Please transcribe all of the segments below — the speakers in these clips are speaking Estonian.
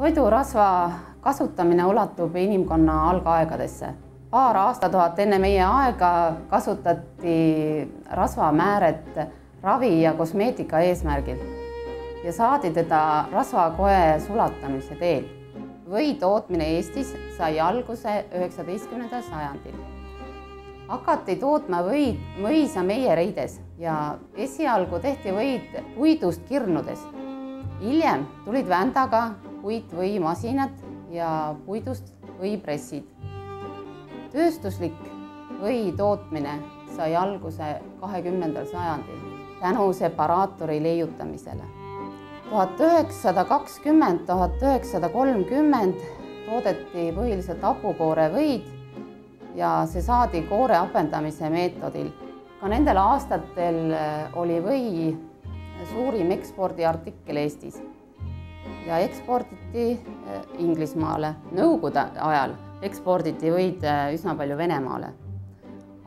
Toidurasva kasutamine ulatub inimkonna algaegadesse. Paar aastatuhat enne meie aega kasutati rasvamääret ravi ja kosmeetika eesmärgil ja saadi teda rasvakoe sulatamise teel. Või tootmine Eestis sai alguse 19. sajandil. Hakati tootma võisa meiereides ja esialgu tehti võid puidust kirnudes. Hiljem tulid vändaga puitvõimasinad ja puidust võipressid. Tööstuslik või tootmine sai alguse 20. sajandil tänu separaatori leiutamisele. 1920–1930 toodeti põhiliselt hapukoore võid ja see saadi koore apendamise meetodil. Ka nendel aastatel oli või suurim ekspordiartikkel Eestis ja eksporditi Inglismaale. Nõukogude ajal eksporditi võid üsna palju Venemaale.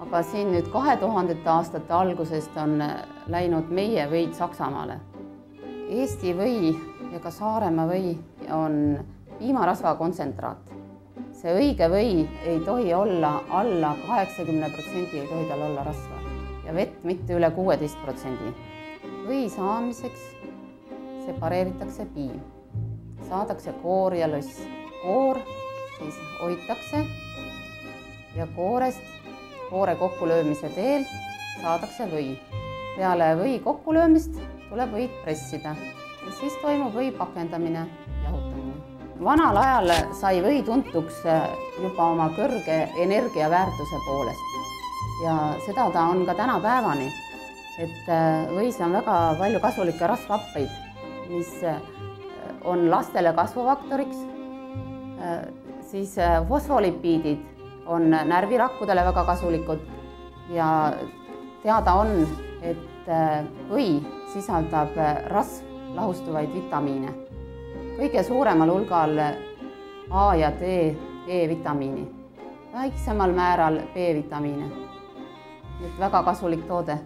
Aga siin nüüd 2000. aastate algusest on läinud meie võid Saksamaale. Eesti või ja ka Saaremaa või on piimarasva kontsentraat. See õige või ei tohi olla alla 80%, ei tohi tal olla rasva ja vett mitte üle 16%. Või saamiseks separeeritakse piim. Saadakse koor ja lõss. Koor siis hoitakse ja koore kokkulöömise teel saadakse või. Peale või kokkulöömist tuleb võid pressida ja siis toimub või pakendamine, jahutamine. Vanal ajal sai või tuntuks juba oma kõrge energiaväärtuse poolest ja seda ta on ka tänapäevani. Et võis on väga palju kasulikke rasvhappeid, mis on lastele kasvufaktoriks, siis fosfolipiidid on närvirakkudele väga kasulikud ja teada on, et või sisaldab rasv lahustuvaid vitamiine. Kõige suuremal hulgal A ja D, E-vitamiini, väiksemal määral B-vitamiine. Väga kasulik toode.